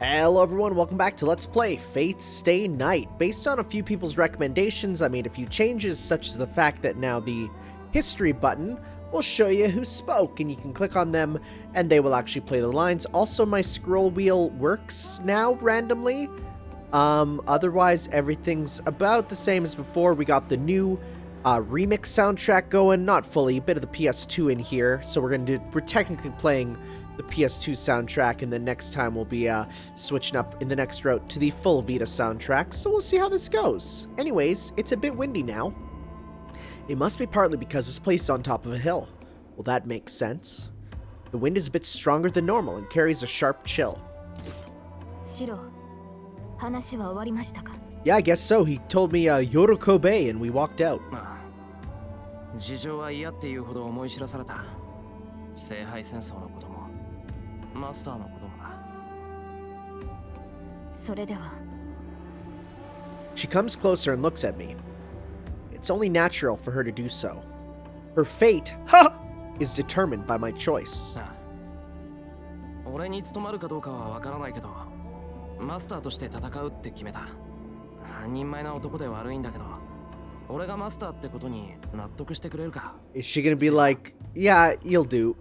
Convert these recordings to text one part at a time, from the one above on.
Hello everyone, welcome back to Let's Play Fate's Stay Night. Based on a few people's recommendations, I made a few changes, such as the fact that now the history button will show you who spoke, and you can click on them and they will actually play the lines. Also, my scroll wheel works now randomly. Otherwise, everything's about the same as before. We got the new remix soundtrack going, not fully, a bit of the PS2 in here, so we're technically playing the PS2 soundtrack, and then next time we'll be switching up in the next route to the full Vita soundtrack, so we'll see how this goes. Anyways, it's a bit windy now. It must be partly because this place is on top of a hill. Well, that makes sense. The wind is a bit stronger than normal and carries a sharp chill. Yeah, I guess so. He told me Yorokobe and we walked out. She comes closer and looks at me. It's only natural for her to do so. Her fate is determined by my choice. Is she gonna be like, yeah, you'll do?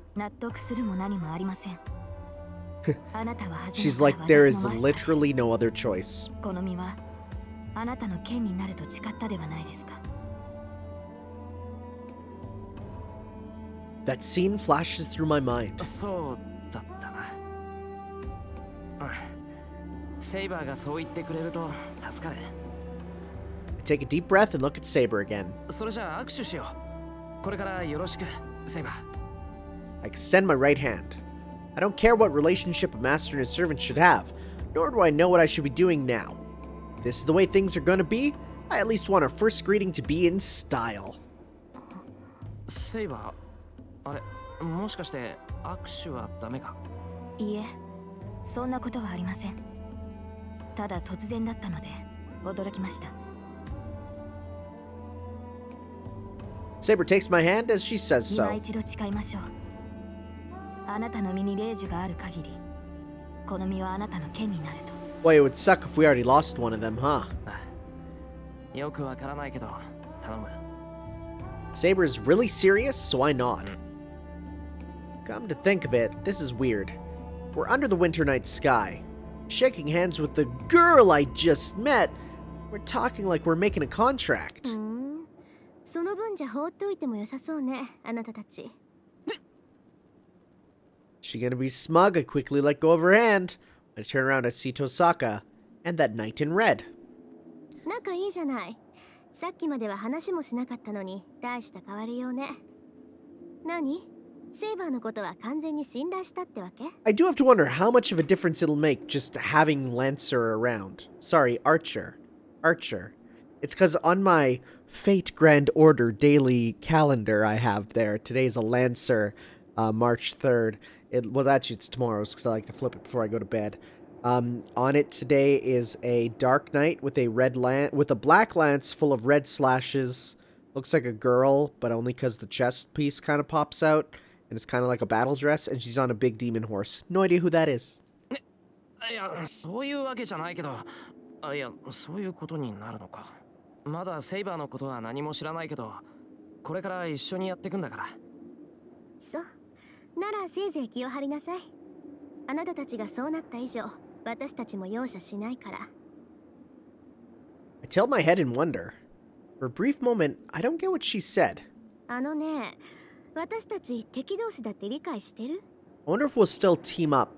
She's like, there is literally no other choice. That scene flashes through my mind. I take a deep breath and look at Saber again. I extend my right hand. I don't care what relationship a master and a servant should have, nor do I know what I should be doing now. If this is the way things are gonna be, I at least want our first greeting to be in style. Saber, are, もしかして握手はダメか? いいえ、そんなことはありません。ただ突然だったので驚きました。 Saber takes my hand as she says so. 今一度誓いましょう。あなたの身に霊樹がある限り、この身はあなたの剣になると。 Boy, it would suck if we already lost one of them, huh? よくわからないけど、頼む。 Saber is really serious, so I nod. Come to think of it, this is weird. We're under the winter night sky, shaking hands with the girl I just met. We're talking like we're making a contract. その分じゃ放っておいても良さそうね、あなたたち。 She gonna be smug? I quickly let go of her hand. I turn around, I see Tosaka and that knight in red. 仲いいじゃない。さっきまでは話もしなかったのに大した変わりようね。何？セイバーのことは完全に信頼したってわけ？ I do have to wonder how much of a difference it'll make just having Lancer around. Sorry, Archer. Archer. It's because on my Fate Grand Order daily calendar I have there, today's a Lancer, March 3rd. Well, actually, it's tomorrow's because I like to flip it before I go to bed. On it today is a Dark Knight with a black lance full of red slashes. Looks like a girl, but only because the chest piece kind of pops out, and it's kind of like a battle dress, and she's on a big demon horse. No idea who that is. いや、そういうわけじゃないけど、いや、そういうことになるのか。まだセイバーのことは何も知らないけど、これから一緒にやっていくんだから。そう。ならせいぜい気を張りなさい。あなたたちがそうなった以上、私たちも容赦しないから。I tilt my head in wonder. For a brief moment, I don't get what she said. あのね、私たち敵同士だって理解してる？ I wonder if we'll still team up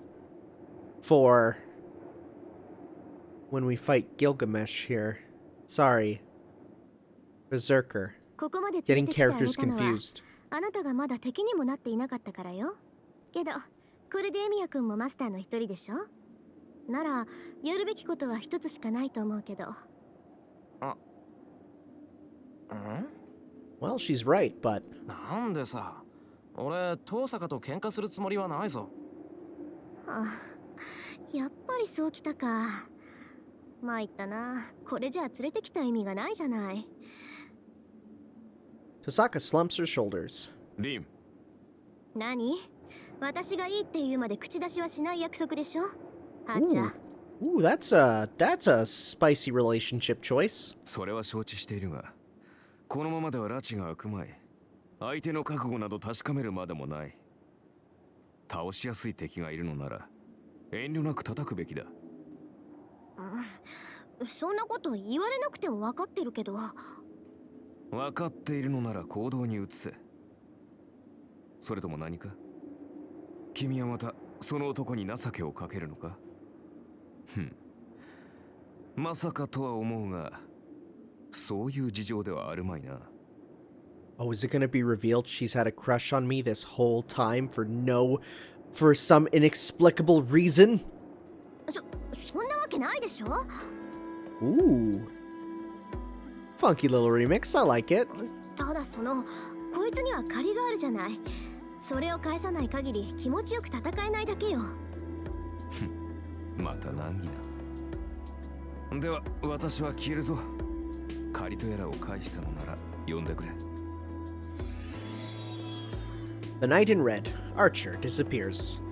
for when we fight Gilgamesh here. Sorry. Berserker. ここまで Getting characters confused. あなたがまだ敵にもなっていなかったからよ。けど、コルデーミア君もマスターの一人でしょ？なら、やるべきことは一つしかないと思うけど。Well, she's right, but... なんでさ、俺、遠坂と喧嘩するつもりはないぞ。はあ、やっぱりそうきたか。参ったな。これじゃあ連れてきた意味がないじゃない。Tosaka slumps her shoulders. リン。何？私がいいって言うまで口出しはしない約束でしょ？はちゃ。Ooh, that's a spicy relationship choice. それは承知しているが、このままでは拉致が開くまい。相手の覚悟など確かめるまでもない。倒しやすい敵がいるのなら遠慮なく叩くべきだ。そんなこと言われなくても分かってるけど。分かっているのなら行動に移せ。それとも何か？君はまたその男に情けをかけるのか？まさかとは思うが、そういう事情ではあるまいな。Oh, is it gonna be revealed she's had a crush on me this whole time for some inexplicable reason? そんなわけないでしょ。Ooh. Funky little remix, I like it. ただこいつには借りがあるじゃない。それを返さない限り気持ちよく戦えないだけよ。また難儀な。では私は消えるぞ。借りとやらを返したのなら呼んでくれ。The knight in red, Archer, disappears.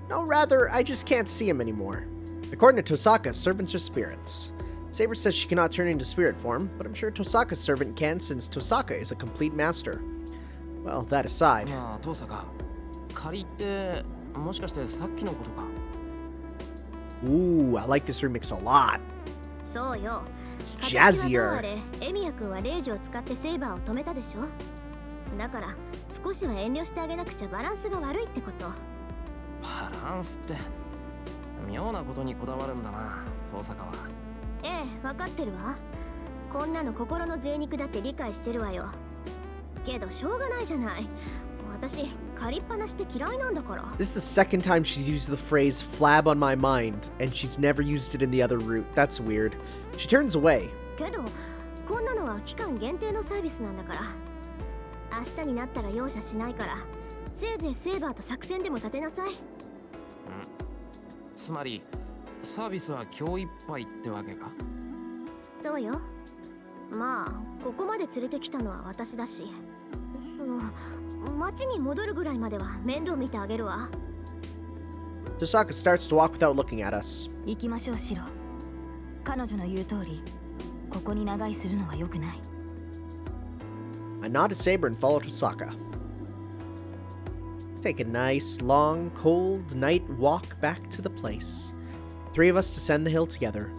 No, rather, I just can't see him anymore. According to Tosaka, servants are spirits. Saber says she cannot turn into spirit form, but I'm sure Tosaka's servant can since Tosaka is a complete master. Well, that aside... まあ、トサカ。仮ってもしかしてさっきのことか。Ooh, I like this remix a lot. そうよ。 It's 形はどうあ jazzier. れ、エミヤ君はレイジを使ってセイバーを止めたでしょ。だから少しは遠慮してあげなくちゃバランスが悪いってこと。バランスって妙なことにこだわるんだな、トサカは。ええ、分かってるわ。こんなの心の贅肉だって理解してるわよ。けどしょうがないじゃない。私借りっぱなしって嫌いなんだから。 This is the second time she's used the phrase flab on my mind, and she's never used it in the other route. That's weird. She turns away. けどこんなのは期間限定のサービスなんだから。明日になったら容赦しないから、せいぜいセーバーと作戦でも立てなさい。つまりサービスは今日いっぱいってわけか。そうよ。まあここまで連れてきたのは私だし、町に戻るぐらいまでは面倒見てあげるわ。 Tosaka starts to walk without looking at us. 行きましょう、シロ。彼女の言う通り、ここに長居するのは良くない。I nod to Saber and follow Tosaka. Take a nice, long, cold night walk back to the place. 3 of us descend the hill together.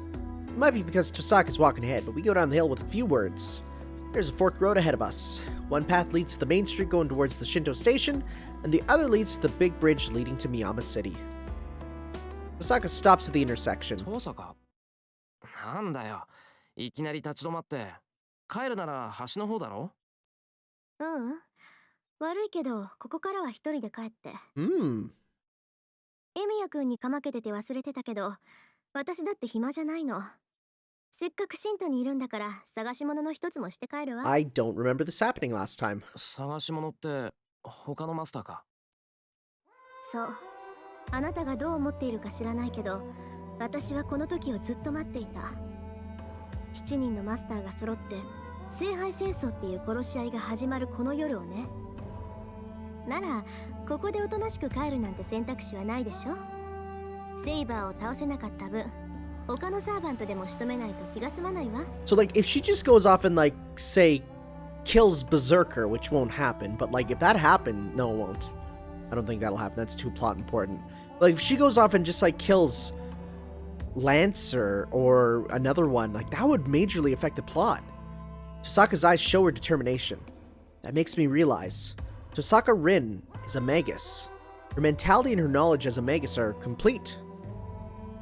It might be because Tosaka's walking ahead, but we go down the hill with a few words. There's a forked road ahead of us. One path leads to the main street going towards the Shinto station, and the other leads to the big bridge leading to Miyama City. Tosaka stops at the intersection. トサカなんだよ、いきなり立ち止まって。帰るなら橋の方だろ。悪いけどここからは一人で帰って。Hmm. エミヤ君にかまけてて忘れてたけど、私だって暇じゃないの。せっかくシントにいるんだから探し物の一つもして帰るわ。 I don't remember this happening last time. 探し物って他のマスターか。そう。あなたがどう思っているか知らないけど、私はこの時をずっと待っていた。7人のマスターが揃って聖杯戦争っていう殺し合いが始まるこの夜をね。ならここでおとなしく帰るなんて選択肢はないでしょ。セイバーを倒せなかった分、他のサーバントでも仕留めないと気が済まないわ。 So, like, if she just goes off and, like, say, kills Berserker, which won't happen, but, like, if that happened, no, it won't. I don't think that'll happen. That's too plot important. Like, if she goes off and just, like, kills Lancer or another one, like, that would majorly affect the plot. Tosaka's eyes show her determination. That makes me realize Tosaka Rin is a Magus. Her mentality and her knowledge as a Magus are complete.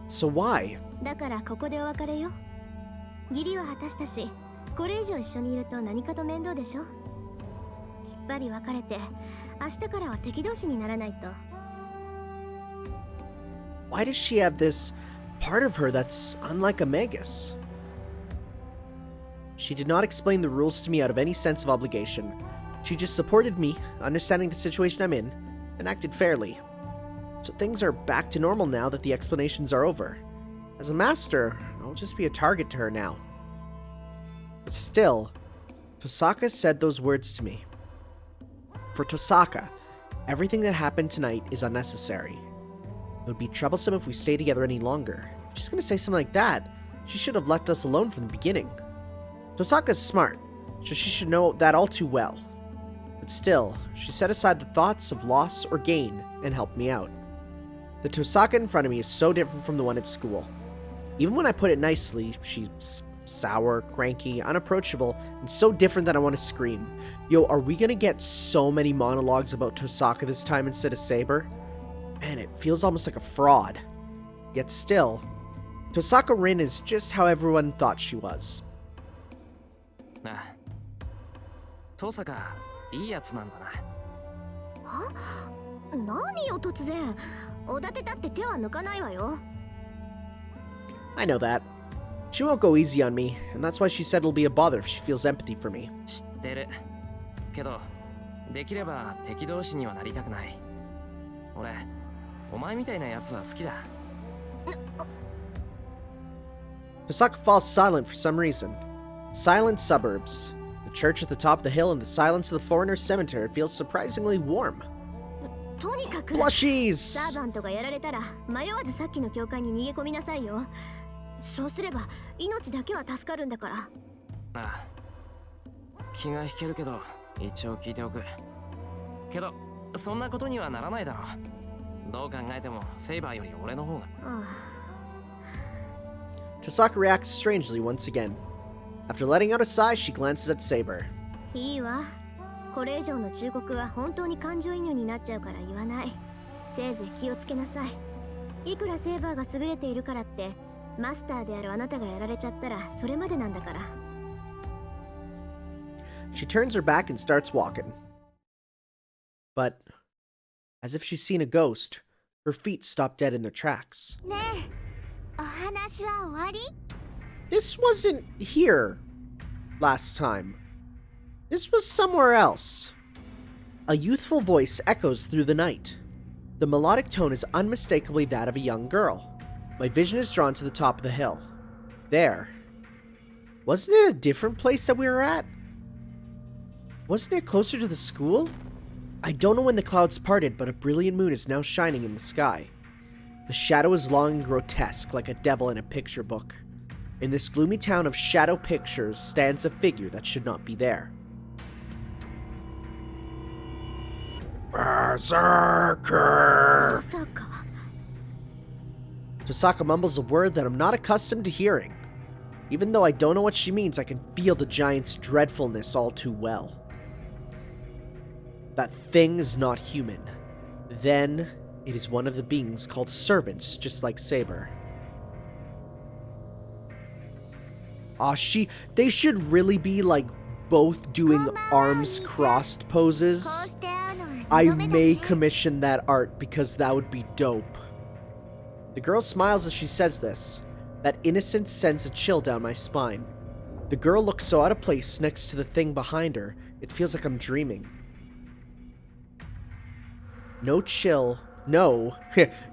So why? だからここでお別れよ。義理は果たしたし、これ以上一緒にいると何かと面倒でしょ。きっぱり別れて、明日からは敵同士にならないと。Why does she have this part of her that's unlike a Magus? She did not explain the rules to me out of any sense of obligation. She just supported me, understanding the situation I'm in, and acted fairly. So things are back to normal now that the explanations are over. As a master, I'll just be a target to her now. But still, Tosaka said those words to me. For Tosaka, everything that happened tonight is unnecessary. It would be troublesome if we stay together any longer. She's gonna say something like that. She should have left us alone from the beginning. Tosaka's smart, so she should know that all too well. But still, she set aside the thoughts of loss or gain and helped me out. The Tosaka in front of me is so different from the one at school. Even when I put it nicely, she's sour, cranky, unapproachable, and so different that I want to scream. Yo, are we gonna get so many monologues about Tosaka this time instead of Saber? Man, it feels almost like a fraud. Yet still, Tosaka Rin is just how everyone thought she was. ああ、登坂いいやつなんだな。何よ突然。おだてたって手は抜かないわよ。I know that. She won't go easy on me, and that's why she said it'll be a bother if she feels empathy for me. 知ってる。けど、できれば敵同士にはなりたくない。俺、お前みたいなやつは好きだ。Tosaka falls silent for some reason. Silent suburbs. The church at the top of the hill and the silence of the foreigner's cemetery feels surprisingly warm. とにかく Plushies! サーバントがやられたら迷わずさっきの教会に逃げ込みなさいよ。そうすれば命だけは助かるんだから。ああ、気が引けるけど一応聞いておく。けどそんなことにはならないだろう。どう考えてもセイバーより俺の方が。Tosaka reacts strangely once again. After letting out a sigh, she glances at Saber. いいわ。これ以上の忠告は本当に感情移入になっちゃうから言わない。せいぜい気をつけなさい。いくらセーバーが優れているからってマスターであるあなたがやられちゃったらそれまでなんだから。She turns her back and starts walking. But, as if she's seen a ghost, her feet stop dead in their tracks. ねえ、お話は終わり？ This wasn't here last time. This was somewhere else. A youthful voice echoes through the night. The melodic tone is unmistakably that of a young girl. My vision is drawn to the top of the hill. There. Wasn't it a different place that we were at? Wasn't it closer to the school? I don't know when the clouds parted, but a brilliant moon is now shining in the sky. The shadow is long and grotesque, like a devil in a picture book. In this gloomy town of shadow pictures stands a figure that should not be there. Berserker! Tosaka mumbles a word that I'm not accustomed to hearing. Even though I don't know what she means, I can feel the giant's dreadfulness all too well. That thing is not human. Then, it is one of the beings called servants, just like Saber. They should really be, like, both doing arms crossed poses. I may commission that art because that would be dope. The girl smiles as she says this. That innocence sends a chill down my spine. The girl looks so out of place next to the thing behind her, it feels like I'm dreaming. No chill. No.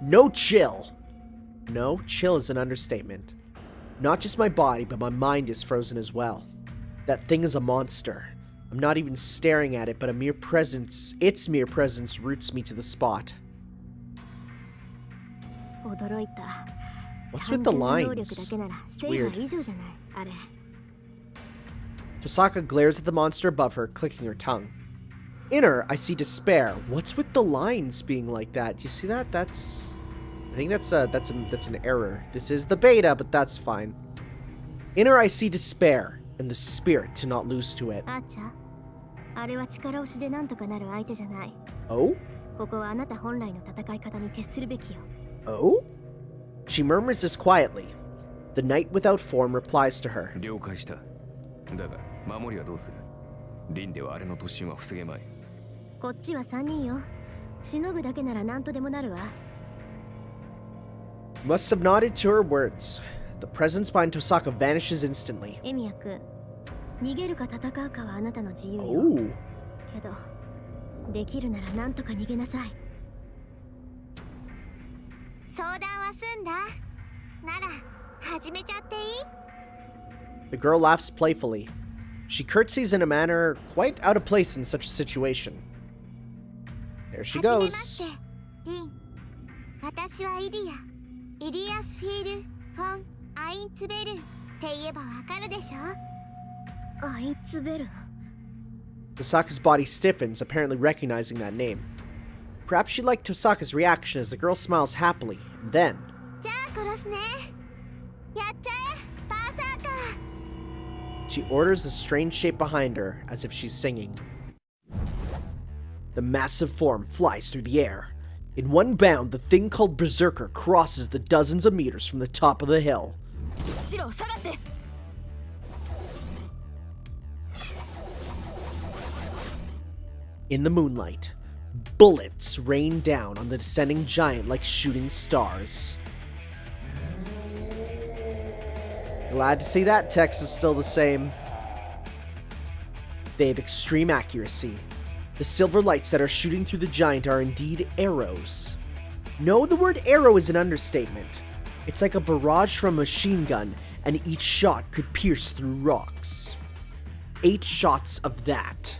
No chill. No, chill is an understatement. Not just my body, but my mind is frozen as well. That thing is a monster. I'm not even staring at it, but its mere presence roots me to the spot. What's with the lines? It's weird. Tosaka glares at the monster above her, clicking her tongue. In her, I see despair. What's with the lines being like that? Do you see that? I think that's an error. This is the beta, but that's fine. In her, I see despair and the spirit to not lose to it. Oh? Oh? She murmurs this quietly. The knight without form replies to her. 了解した。だが守りはどうする？リンではあれの突進は防げまい。こっちは3人よ。しのぐだけなら何とでもなるわ。Must have nodded to her words. The presence behind Tosaka vanishes instantly. エミヤ君、逃げるか戦うかはあなたの自由よ。Oh. けど、できるなら何とか逃げなさい。相談は済んだ。なら始めちゃっていい？ The girl laughs playfully. She curtsies in a manner quite out of place in such a situation. There she goes. 私はイリアスフィール・フォン・アインツベルって言えばわかるでしょ。アインツベル。 Tosaka's body stiffens, apparently recognizing that name. Perhaps she liked Tosaka's reaction as the girl smiles happily, and then... じゃあ殺すね。やっちゃえ、バーサーカー。 She orders the strange shape behind her, as if she's singing. The massive form flies through the air. In one bound, the thing called Berserker crosses the dozens of meters from the top of the hill. シロ下がって。 In the moonlight, bullets rain down on the descending giant like shooting stars. Glad to see that text is still the same. They have extreme accuracy. The silver lights that are shooting through the giant are indeed arrows. No, the word arrow is an understatement. It's like a barrage from a machine gun, and each shot could pierce through rocks. 8 shots of that.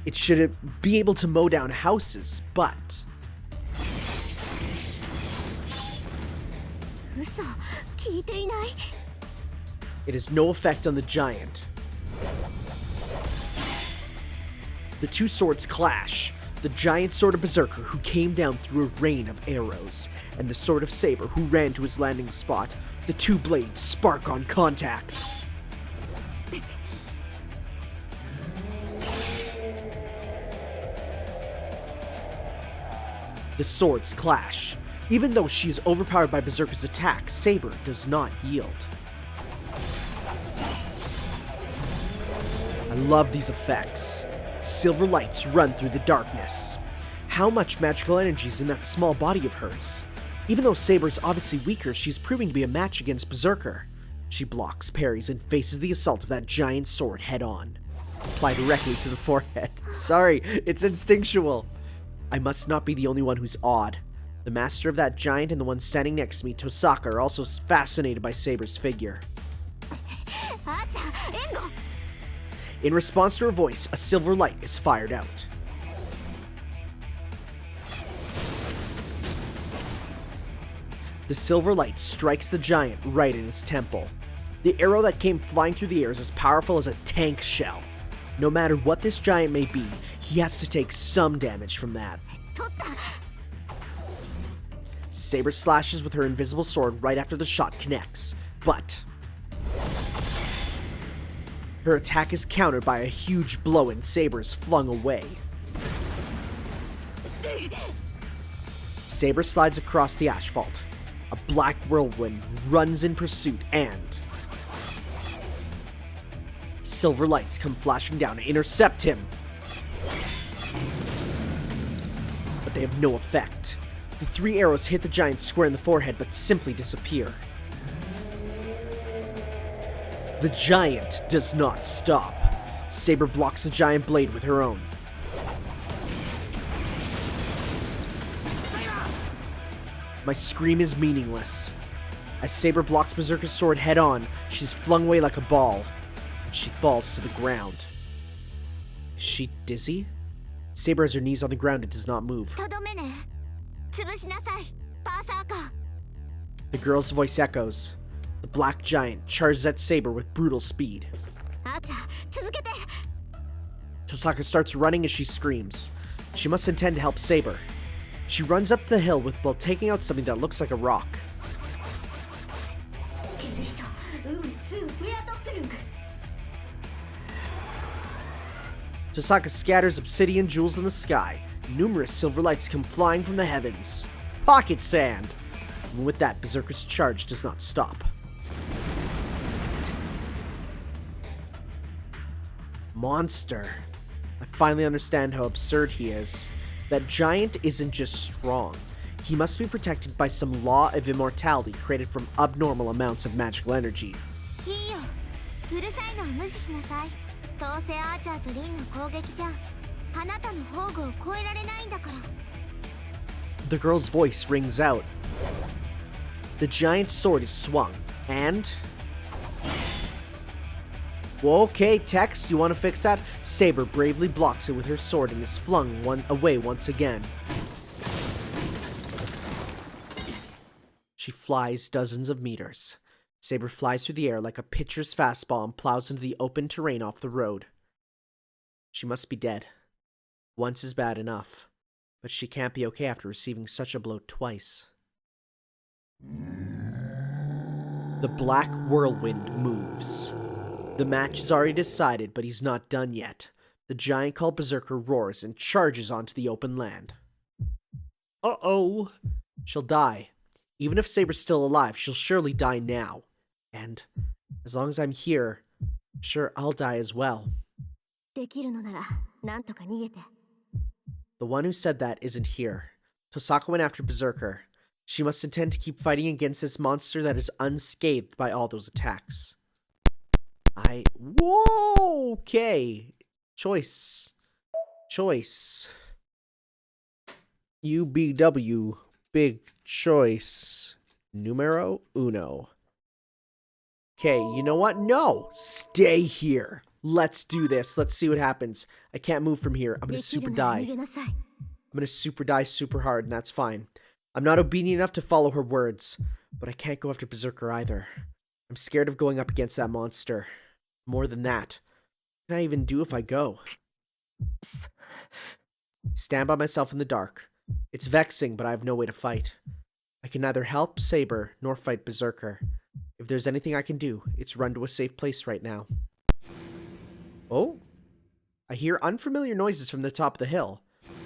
It should be able to mow down houses, but... 嘘、聞いていない。 it has no effect on the giant. The two swords clash. The giant sword of Berserker, who came down through a rain of arrows, and the sword of Saber, who ran to his landing spot. The two blades spark on contact. The swords clash. Even though she is overpowered by Berserker's attack, Saber does not yield. I love these effects. Silver lights run through the darkness. How much magical energy is in that small body of hers? Even though Saber is obviously weaker, she's proving to be a match against Berserker. She blocks, parries, and faces the assault of that giant sword head on. Apply directly to the forehead. Sorry, it's instinctual. I must not be the only one who's awed. The master of that giant and the one standing next to me, Tosaka, are also fascinated by Saber's figure. In response to her voice, a silver light is fired out. The silver light strikes the giant right in his temple. The arrow that came flying through the air is as powerful as a tank shell. No matter what this giant may be, he has to take some damage from that. Saber slashes with her invisible sword right after the shot connects, but her attack is countered by a huge blow and Saber is flung away. Saber slides across the asphalt. A black whirlwind runs in pursuit and... silver lights come flashing down to intercept him. But they have no effect. The 3 arrows hit the giant square in the forehead but simply disappear. The giant does not stop. Saber blocks the giant blade with her own. My scream is meaningless. As Saber blocks Berserker's sword head on, she's flung away like a ball. She falls to the ground. Is she dizzy? Saber has her knees on the ground and does not move. The girl's voice echoes. The black giant charges at Saber with brutal speed. Tosaka starts running as she screams. She must intend to help Saber. She runs up the hill while taking out something that looks like a rock. Tosaka scatters obsidian jewels in the sky. Numerous silver lights come flying from the heavens. Pocket sand! Even with that, Berserker's charge does not stop. Monster. I finally understand how absurd he is. That giant isn't just strong. He must be protected by some law of immortality created from abnormal amounts of magical energy. The girl's voice rings out. The giant's sword is swung, and... okay, Tex, you want to fix that? Saber bravely blocks it with her sword and is flung away once again. She flies dozens of meters. Saber flies through the air like a pitcher's fastball and plows into the open terrain off the road. She must be dead. Once is bad enough, but she can't be okay after receiving such a blow twice. The black whirlwind moves. The match is already decided, but he's not done yet. The giant called Berserker roars and charges onto the open land. Uh-oh. She'll die. Even if Saber's still alive, she'll surely die now. And as long as I'm here, I'm sure I'll die as well. できるのならなんとか逃げて。 The one who said that isn't here. Tosaka went after Berserker. She must intend to keep fighting against this monster that is unscathed by all those attacks. Whoa! Okay. Choice. UBW. Big choice. Numero uno. Okay, you know what? No! Stay here. Let's do this. Let's see what happens. I can't move from here. I'm gonna super die. I'm gonna super die super hard, and that's fine. I'm not obedient enough to follow her words, but I can't go after Berserker either. I'm scared of going up against that monster. More than that. What can I even do if I go? Stand by myself in the dark. It's vexing, but I have no way to fight. I can neither help Saber nor fight Berserker. If there's anything I can do, it's run to a safe place right now. Oh? I hear unfamiliar noises from the top of the hill.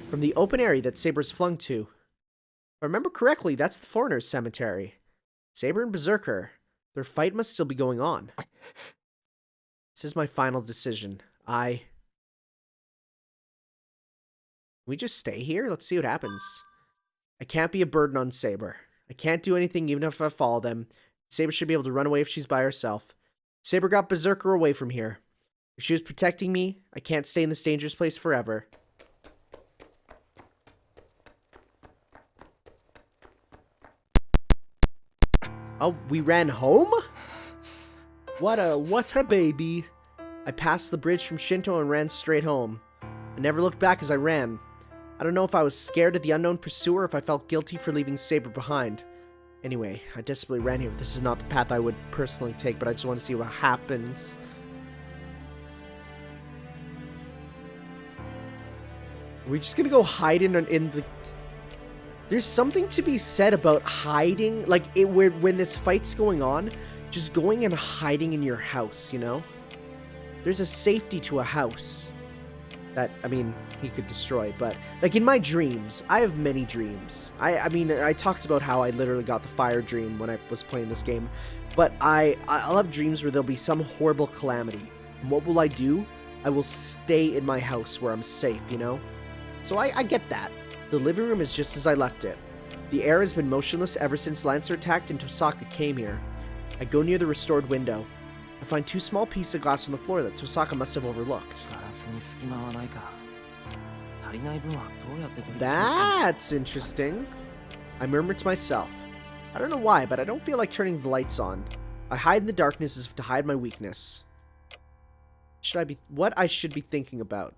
From the open area that Saber's flung to. If I remember correctly, that's the foreigner's cemetery. Saber and Berserker. Their fight must still be going on. This is my final decision. Can we just stay here? Let's see what happens. I can't be a burden on Saber. I can't do anything even if I follow them. Saber should be able to run away if she's by herself. Saber got Berserker away from here. If she was protecting me, I can't stay in this dangerous place forever. Oh, we ran home? What a baby. I passed the bridge from Shinto and ran straight home. I never looked back as I ran. I don't know if I was scared of the unknown pursuer or if I felt guilty for leaving Saber behind. Anyway, I desperately ran here. This is not the path I would personally take, but I just want to see what happens. Are we just gonna go hide in the... There's something to be said about hiding, like, when this fight's going on, just going and hiding in your house, you know? There's a safety to a house that, I mean, he could destroy, but, like, in my dreams, I have many dreams. I mean, I talked about how I literally got the fire dream when I was playing this game, but I'll have dreams where there'll be some horrible calamity. And what will I do? I will stay in my house where I'm safe, you know? So I get that. The living room is just as I left it. The air has been motionless ever since Lancer attacked and Tosaka came here. I go near the restored window. I find two small pieces of glass on the floor that Tosaka must have overlooked. That's interesting. I murmur to myself. I don't know why, but I don't feel like turning the lights on. I hide in the darkness as if to hide my weakness. What I should be thinking about.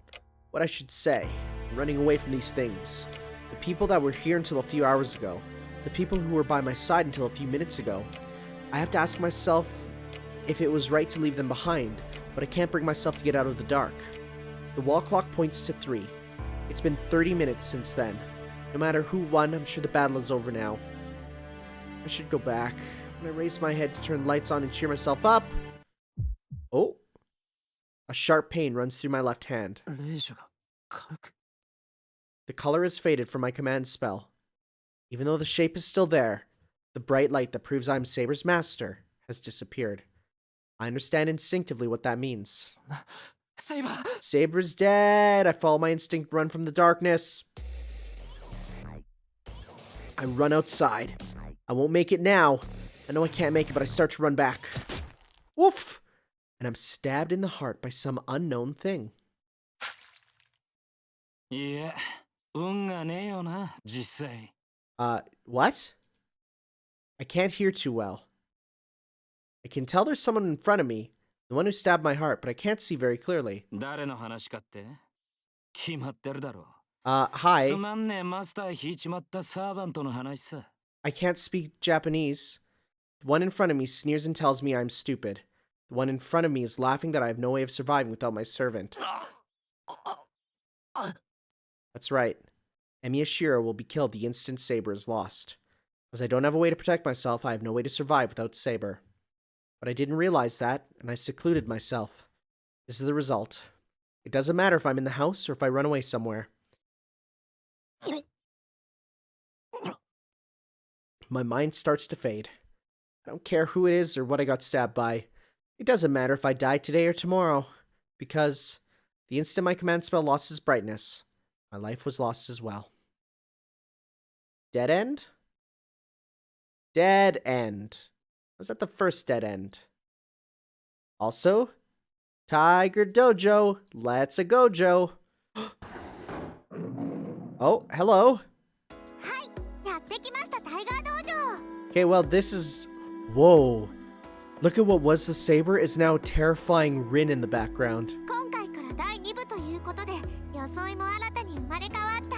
What I should say. I'm running away from these things. The people that were here until a few hours ago. The people who were by my side until a few minutes ago. I have to ask myself if it was right to leave them behind, but I can't bring myself to get out of the dark. The wall clock points to 3. It's been 30 minutes since then. No matter who won, I'm sure the battle is over now. I should go back. When I raise my head to turn the lights on and cheer myself up... Oh! A sharp pain runs through my left hand. The color has faded from my command spell. Even though the shape is still there, the bright light that proves I'm Saber's master has disappeared. I understand instinctively what that means. Saber's dead! I follow my instinct, run from the darkness. I run outside. I won't make it now. I know I can't make it, but I start to run back. Woof! And I'm stabbed in the heart by some unknown thing. Yeah. What? I can't hear too well. I can tell there's someone in front of me, the one who stabbed my heart, but I can't see very clearly. Hi. I can't speak Japanese. The one in front of me sneers and tells me I'm stupid. The one in front of me is laughing that I have no way of surviving without my servant. That's right. Emiyashiro will be killed the instant Saber is lost. As I don't have a way to protect myself, I have no way to survive without Saber. But I didn't realize that, and I secluded myself. This is the result. It doesn't matter if I'm in the house or if I run away somewhere. My mind starts to fade. I don't care who it is or what I got stabbed by. It doesn't matter if I die today or tomorrow, because the instant my command spell lost its brightness, my life was lost as well. Dead end? Dead end. Was that the first dead end? Also, Tiger Dojo, let's a gojo. Oh, hello. Okay, well, this is... Whoa. Look at what was the Saber is now terrifying Rin in the background.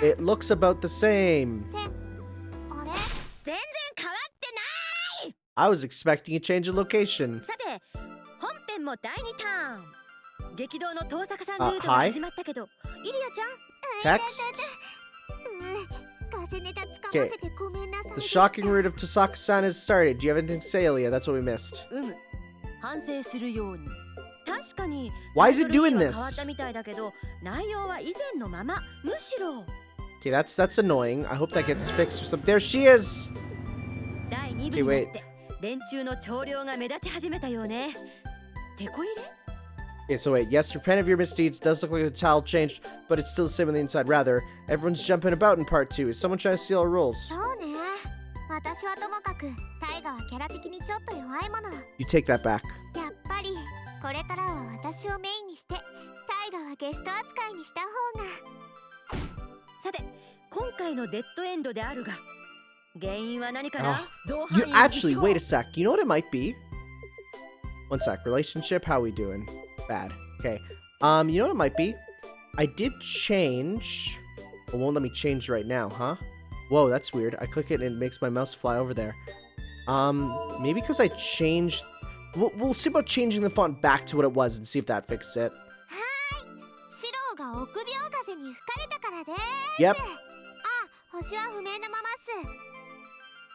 It looks about the same. I was expecting a change in location. Hi? Text? Okay. The shocking route of Tosaka-san has started. Do you have anything to say, Ilya? That's what we missed. Why is it doing this? Okay, that's annoying. I hope that gets fixed or something. There she is! Okay, wait. Okay, so wait. Yes, repent of your misdeeds. Does look like the child changed, but it's still the same on the inside. Rather, everyone's jumping about in part 2. Is someone trying to steal our rules? You take that back. You actually, wait a sec. You know what it might be? One sec. Relationship, how we doing? Bad. Okay. You know what it might be? I did change. It won't let me change right now, huh? Whoa, that's weird. I click it and it makes my mouse fly over there. Maybe because I changed... We'll see about changing the font back to what it was and see if that fixes it. Yep.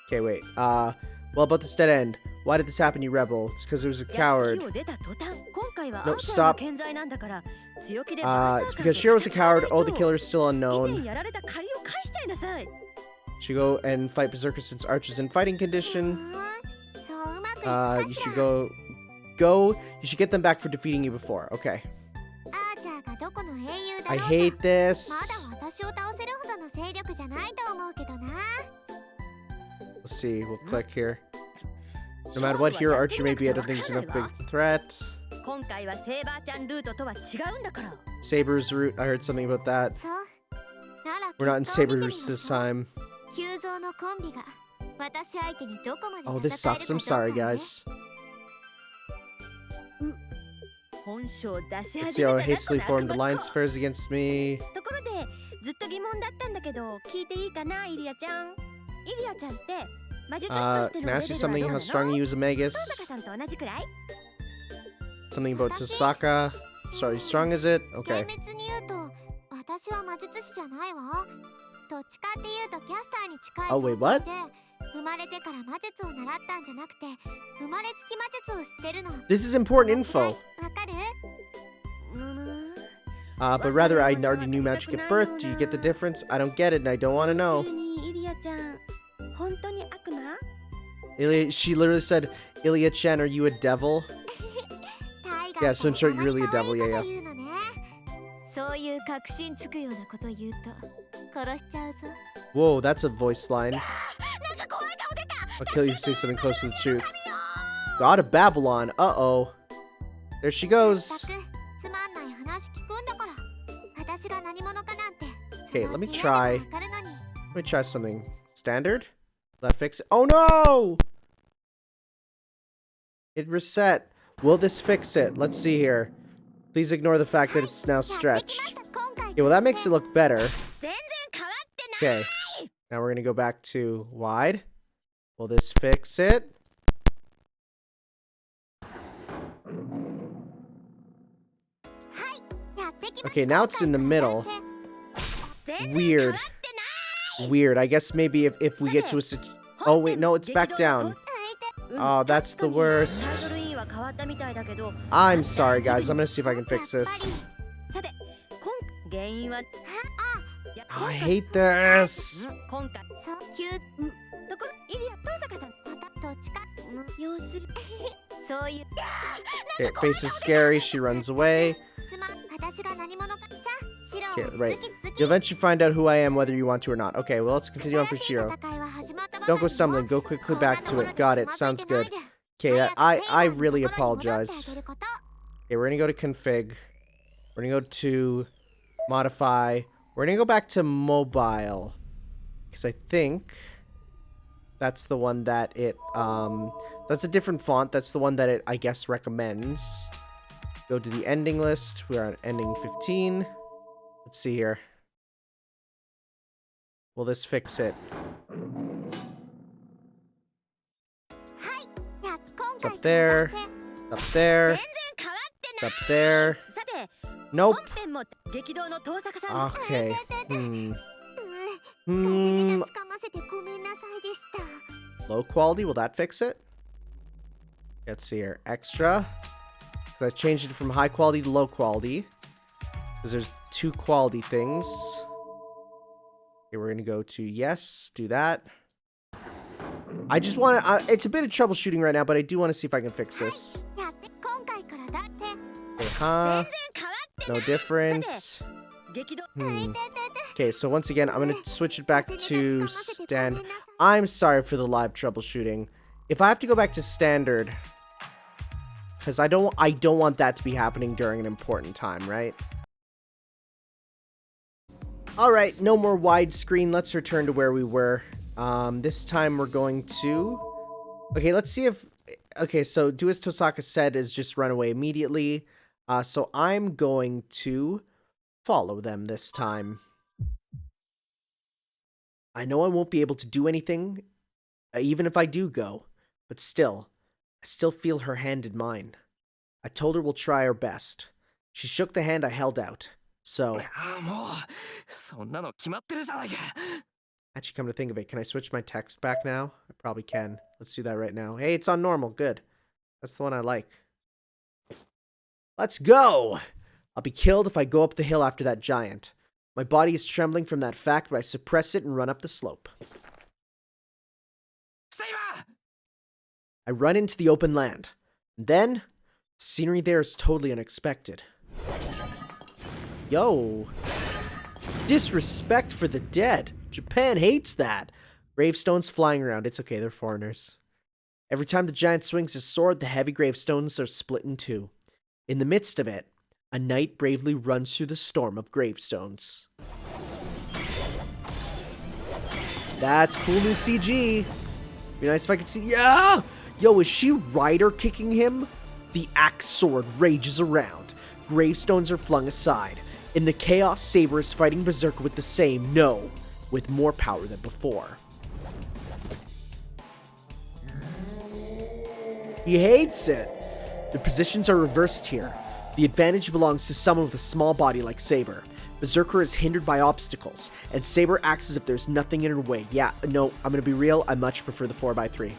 Okay, wait. Well, about this dead end. Why did this happen, you rebel? It's because it was a coward. No, stop. It's because Shiro was a coward. Oh, the killer's still unknown. Should go and fight Berserkers since Archer's in fighting condition. You should go. You should get them back for defeating you before. Okay. I hate this. Let's see. We'll click here. No matter what, Hero Archer may be, I don't think he's enough big threat. Saber's route. I heard something about that. We're not in Saber's this time. Oh, this sucks. I'm sorry, guys. Let's see how hastily formed alliance fares against me. Can I ask you something? How strong are you as a Magus? Something about Tosaka. Sorry, strong is it? Okay. Oh, wait, what? This is important info. But rather, I already knew magic at birth. Do you get the difference? I don't get it, and I don't want to know. She literally said, Ilya-chan, are you a devil? Yeah, so in short, you're really a devil, yeah. Whoa, that's a voice line. I'll kill you if you say something close to the truth. God of Babylon, uh-oh. There she goes. Okay, let me try something. Standard? Will that fix it? Oh no! It reset. Will this fix it? Let's see here. Please ignore the fact that it's now stretched. Yeah, well that makes it look better. Okay. Now we're gonna go back to wide. Will this fix it? Okay, now it's in the middle. Weird. Weird. I guess maybe if we get to a oh, wait, no, it's back down. Oh, that's the worst. I'm sorry, guys. I'm gonna see if I can fix this. Oh, I hate this. Okay, face is scary. She runs away. Okay, right. You'll eventually find out who I am, whether you want to or not. Okay, well, let's continue on for Shiro. Don't go stumbling. Go quickly back to it. Got it. Sounds good. Okay, I really apologize. Okay, we're gonna go to config. We're gonna go to modify. We're gonna go back to mobile. Because I think that's the one that it, that's a different font. That's the one that it, I guess, recommends. Go to the ending list. We're on ending 15. Let's see here. Will this fix it? It's up there. Up there. It's up there. Nope. Okay. Low quality, will that fix it? Let's see here. Extra. So I changed it from high quality to low quality. Because there's two quality things. Okay, we're gonna go to yes, do that. I just want to, it's a bit of troubleshooting right now, but I do want to see if I can fix this. Okay, huh? No different. Okay, so once again, I'm gonna switch it back to stand. I'm sorry for the live troubleshooting. If I have to go back to standard, because I don't want that to be happening during an important time, right? Alright, no more widescreen. Let's return to where we were. This time we're going to... Okay, let's see if... Okay, so do as Tosaka said is just run away immediately. So I'm going to follow them this time. I know I won't be able to do anything, even if I do go. But still, I still feel her hand in mine. I told her we'll try our best. She shook the hand I held out. So... Actually, come to think of it, can I switch my text back now? I probably can. Let's do that right now. Hey, it's on normal. Good. That's the one I like. Let's go! I'll be killed if I go up the hill after that giant. My body is trembling from that fact, but I suppress it and run up the slope. Saber! I run into the open land. And then, the scenery there is totally unexpected. Yo. Disrespect for the dead. Japan hates that. Gravestones flying around. It's okay, they're foreigners. Every time the giant swings his sword, the heavy gravestones are split in two. In the midst of it, a knight bravely runs through the storm of gravestones. That's cool new CG. Be nice if I could see. Yeah! Yo, is she rider kicking him? The axe sword rages around. Gravestones are flung aside. In the chaos, Saber is fighting Berserker with the same, no, with more power than before. He hates it. The positions are reversed here. The advantage belongs to someone with a small body like Saber. Berserker is hindered by obstacles, and Saber acts as if there's nothing in her way. Yeah, no, I'm gonna be real, I much prefer the 4x3.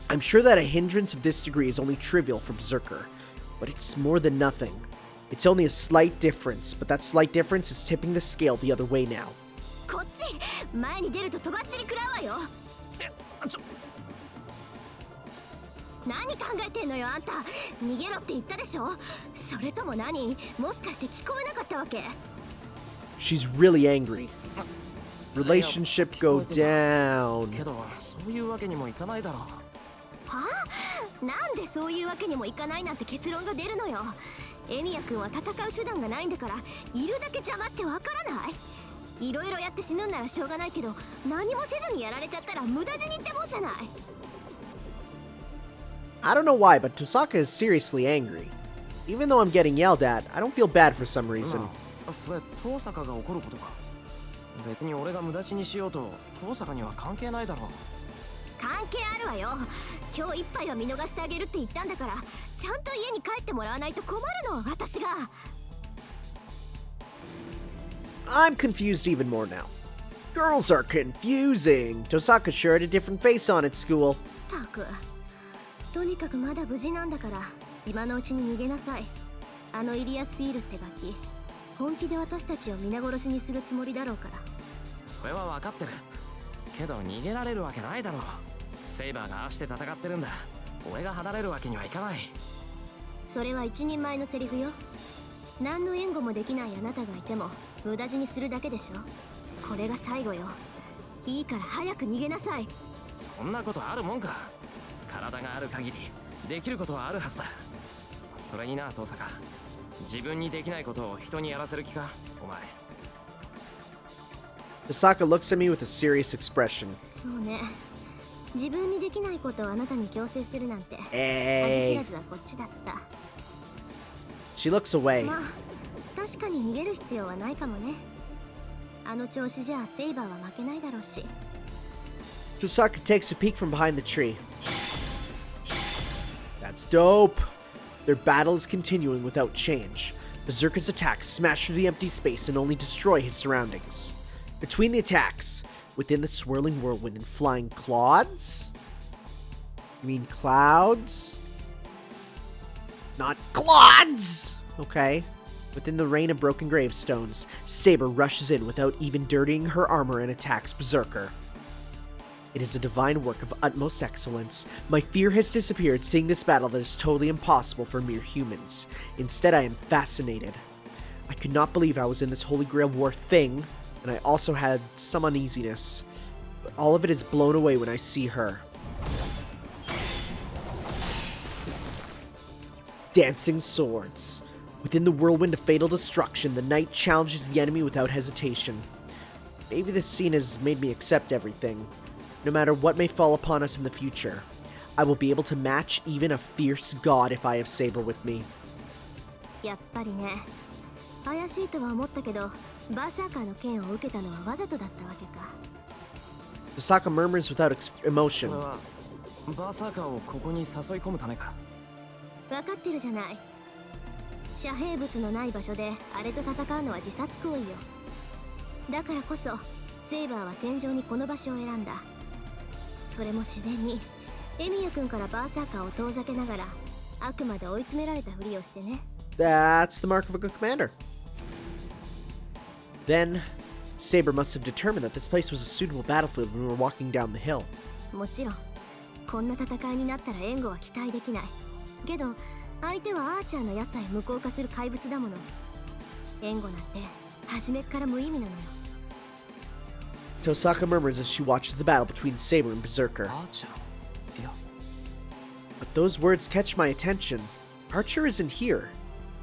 I'm sure that a hindrance of this degree is only trivial for Berserker, but it's more than nothing. It's only a slight difference, but that slight difference is tipping the scale the other way now. She's really angry. Relationship go down. I don't know why, but Tosaka is seriously angry. Even though I'm getting yelled at, I don't feel bad for some reason. 関係あるわよ。今日一杯は見逃してあげるって言ったんだから、ちゃんと家に帰ってもらわないと困るの、私が。I'm confused even more now. Girls are confusing. Tosaka sure had a different face on at school. たく、とにかくまだ無事なんだから今のうちに逃げなさい。あのイリアスフィールってガキ、本気で私たちを皆殺しにするつもりだろうから。それは分かってるけど、逃げられるわけないだろう。セイバーがああして戦ってるんだ。俺が離れるわけにはいかない。それは一人前のセリフよ。何の援護もできないあなたがいても無駄死にするだけでしょ。これが最後よ。いいから早く逃げなさい。そんなことあるもんか。体がある限りできることはあるはずだ。それにな、遠坂、自分にできないことを人にやらせる気か、お前。Tosaka looks at me with a serious expression. そうね、自分にできないことをあなたに強制するなんて、恥知 Hey. らずはこっちだった。 She looks away. まあ確かに逃げる必要はないかもね。あの調子じゃセイバーは負けないだろうし。 Tosaka takes a peek from behind the tree. That's dope. Their battle is continuing without change. Berserker's attacks smash through the empty space and only destroy his surroundings. Between the attacks, within the swirling whirlwind and flying clods? You mean clouds? Not clods! Okay. Within the rain of broken gravestones, Saber rushes in without even dirtying her armor and attacks Berserker. It is a divine work of utmost excellence. My fear has disappeared seeing this battle that is totally impossible for mere humans. Instead, I am fascinated. I could not believe I was in this Holy Grail War thing, and I also had some uneasiness. But all of it is blown away when I see her. Dancing swords. Within the whirlwind of fatal destruction, the knight challenges the enemy without hesitation. Maybe this scene has made me accept everything. No matter what may fall upon us in the future, I will be able to match even a fierce god if I have Saber with me. やっぱりね、怪しいとは思ったけど、バーサーカーの剣を受けたのはわざとだったわけか。 Tosaka murmurs without そ emotion. れはバーサーカーをここに誘い込むためか。分かってるじゃない。遮蔽物のない場所であれと戦うのは自殺行為よ。だからこそセイバーは戦場にこの場所を選んだ。それも自然にエミヤ君からバーサーカーを遠ざけながら、あくまで追い詰められたふりをしてね。 That's the mark of a good commander. Then, Saber must have determined that this place was a suitable battlefield when we were walking down the hill. もちろんこんな戦いになったら援護は期待できないけど、相手はアーチャーの野菜無効化する怪物だもの。援護なんて初めっから無意味なのよ。 Tosaka murmurs as she watches the battle between Saber and Berserker. アーチャー、いや、 But those words catch my attention. Archer isn't here.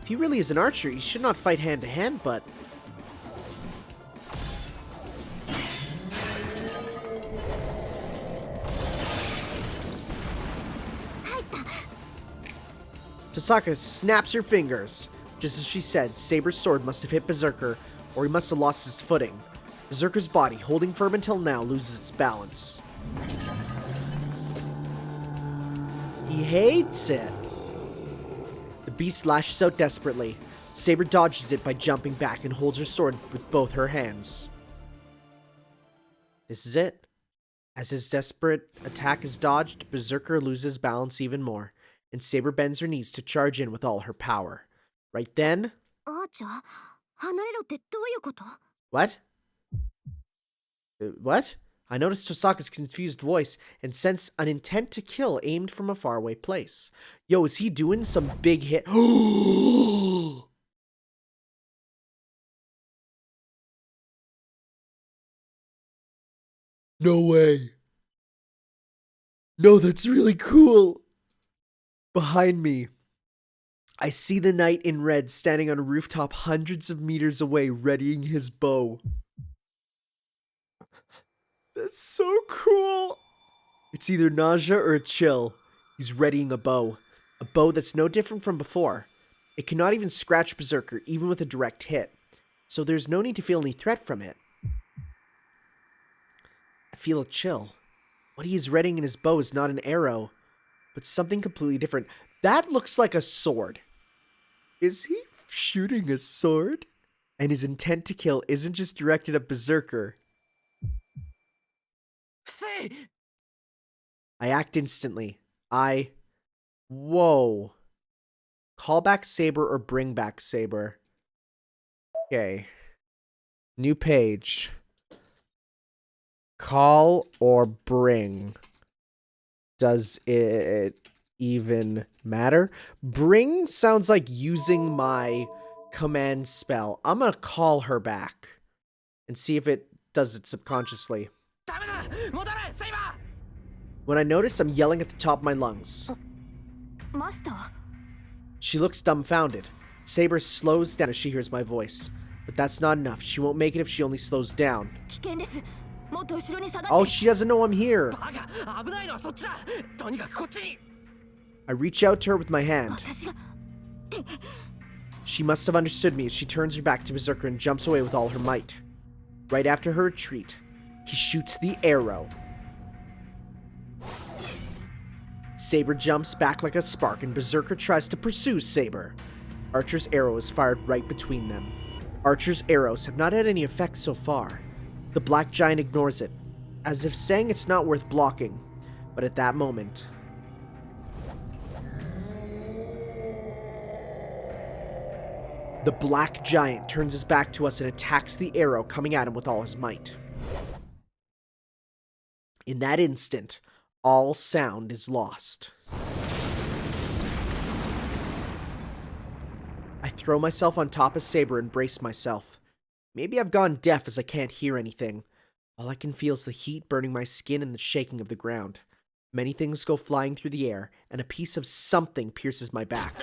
If he really is an archer, he should not fight hand to hand, but... Tosaka snaps her fingers. Just as she said, Saber's sword must have hit Berserker, or he must have lost his footing. Berserker's body, holding firm until now, loses its balance. He hates it. The beast lashes out desperately. Saber dodges it by jumping back and holds her sword with both her hands. This is it. As his desperate attack is dodged, Berserker loses balance even more, and Saber bends her knees to charge in with all her power. Right then... アーチャー、離れろってどういうこと？ What? What? I noticed Tosaka's confused voice and sensed an intent to kill aimed from a faraway place. Yo, is he doing some big hit? No way. No, that's really cool. Behind me, I see the knight in red standing on a rooftop hundreds of meters away, readying his bow. That's so cool. It's either nausea or a chill. He's readying a bow that's no different from before. It cannot even scratch Berserker, even with a direct hit, so there's no need to feel any threat from it. I feel a chill. What he is readying in his bow is not an arrow, but something completely different. That looks like a sword. Is he shooting a sword? And his intent to kill isn't just directed at Berserker. Say! I act instantly. Whoa. Call back Saber or bring back Saber. Okay. New page. Call or bring. Does it even matter? Bring sounds like using my command spell. I'm gonna call her back and see if it does it subconsciously. When I notice, I'm yelling at the top of my lungs. Master? She looks dumbfounded. Saber slows down as she hears my voice. But that's not enough. She won't make it if she only slows down. Oh, she doesn't know I'm here. I reach out to her with my hand. She must have understood me as she turns her back to Berserker and jumps away with all her might. Right after her retreat, he shoots the arrow. Saber jumps back like a spark and Berserker tries to pursue Saber. Archer's arrow is fired right between them. Archer's arrows have not had any effect so far. The black giant ignores it, as if saying it's not worth blocking. But at that moment, the black giant turns his back to us and attacks the arrow, coming at him with all his might. In that instant, all sound is lost. I throw myself on top of Saber and brace myself. Maybe I've gone deaf as I can't hear anything. All I can feel is the heat burning my skin and the shaking of the ground. Many things go flying through the air, and a piece of something pierces my back.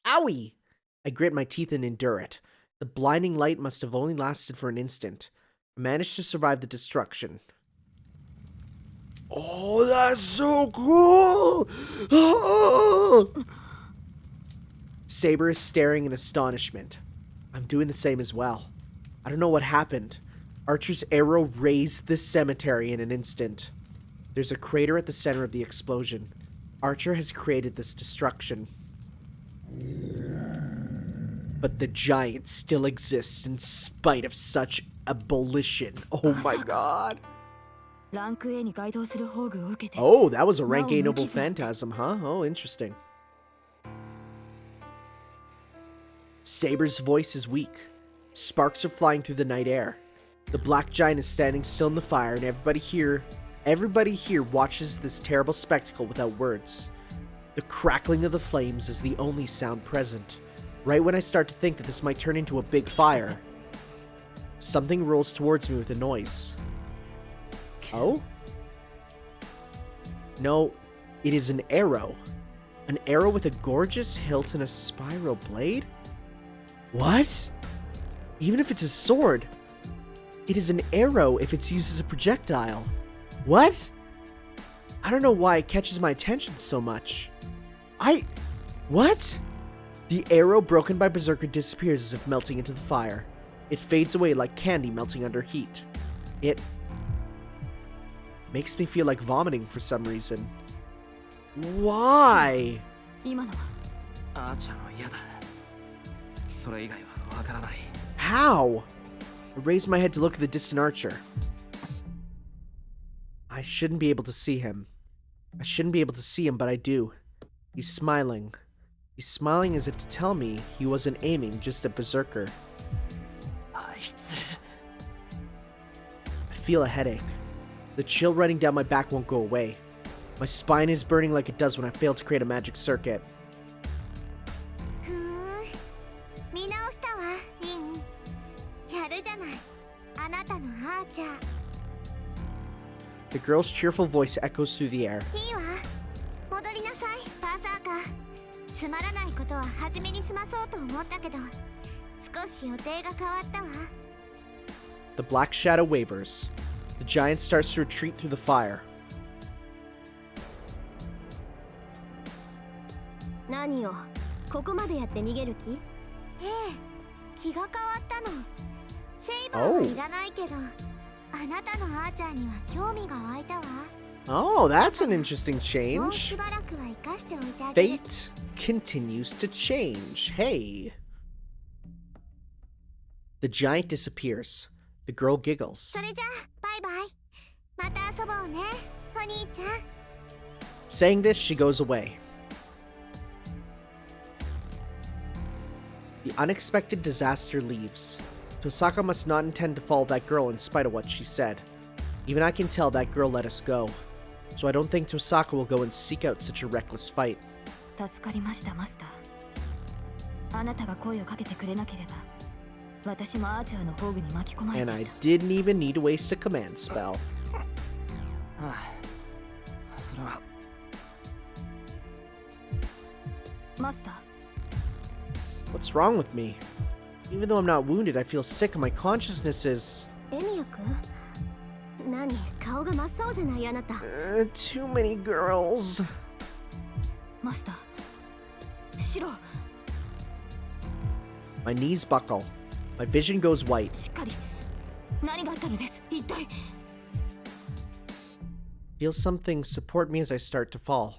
Owie! I grit my teeth and endure it. The blinding light must have only lasted for an instant. I managed to survive the destruction. Oh, that's so cool! Oh! Saber is staring in astonishment. I'm doing the same as well. I don't know what happened. Archer's arrow razed this cemetery in an instant. There's a crater at the center of the explosion. Archer has created this destruction. But the giant still exists in spite of such abolition. Oh my god. Oh, that was a rank A noble phantasm, huh? Oh, interesting. Saber's voice is weak. Sparks are flying through the night air. The black giant is standing still in the fire, and everybody here watches this terrible spectacle without words. The crackling of the flames is the only sound present. Right when I start to think that this might turn into a big fire, something rolls towards me with a noise. Oh? No, it is an arrow. An arrow with a gorgeous hilt and a spiral blade? What? Even if it's a sword, it is an arrow if it's used as a projectile. What? I don't know why it catches my attention so much. What? The arrow broken by Berserker disappears as if melting into the fire. It fades away like candy melting under heat. It makes me feel like vomiting for some reason. Why? How? I raise my head to look at the distant archer. I shouldn't be able to see him. But I do. He's smiling. He's smiling as if to tell me he wasn't aiming just at Berserker. I feel a headache. The chill running down my back won't go away. My spine is burning like it does when I fail to create a magic circuit. The girl's cheerful voice echoes through the air. The black shadow wavers. The giant starts to retreat through the fire. Oh. Oh, that's an interesting もう change. しばらくは生かしておいてあげる。 Fate continues to change. Hey. The giant disappears. The girl giggles. それじゃあバイバイ。また遊ぼうね、お兄ちゃん。 Saying this, she goes away. The unexpected disaster leaves. Tosaka must not intend to follow that girl in spite of what she said. Even I can tell that girl let us go. So I don't think Tosaka will go and seek out such a reckless fight. 助かりましたマスター。あなたが声をかけてくれなければ私もアーチャーの宝具に巻き込まれ And て I いた。 didn't even need to waste a command spell. ああ、それは。マスター、 What's wrong with me? Even though I'm not wounded, I feel sick and my consciousness is... エミヤ君、何、顔が真っ青じゃないあなた。 too many girls. マスター、シロ、 My knees buckle. My vision goes white. しっかり。何があったのです、一体。 Feel something support me as I start to fall.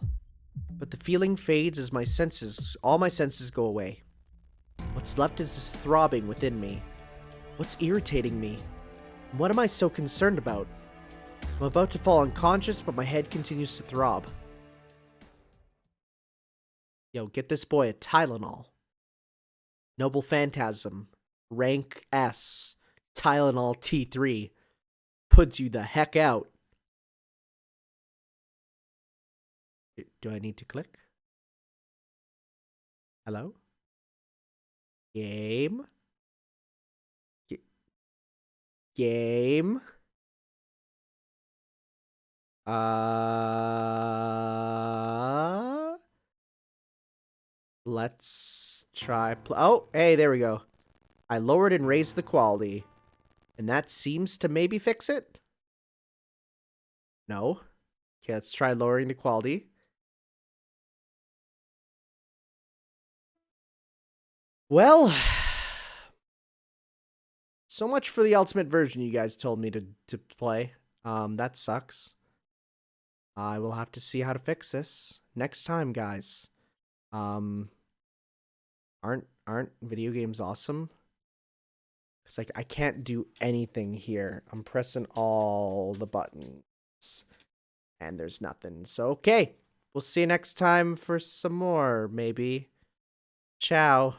But the feeling fades as all my senses go away. What's left is this throbbing within me. What's irritating me? What am I so concerned about? I'm about to fall unconscious, but my head continues to throb. Yo, get this boy a Tylenol. Noble Phantasm. Rank S. Tylenol T3. Puts you the heck out. Do I need to click? Hello? Game? Game? Let's try... Oh, hey, there we go. I lowered and raised the quality. And that seems to maybe fix it? No. Okay, let's try lowering the quality. Well, so much for the ultimate version you guys told me to play. That sucks. I will have to see how to fix this next time, guys. Aren't video games awesome? Cause like I can't do anything here. I'm pressing all the buttons and there's nothing. So okay, we'll see you next time for some more, maybe. Ciao.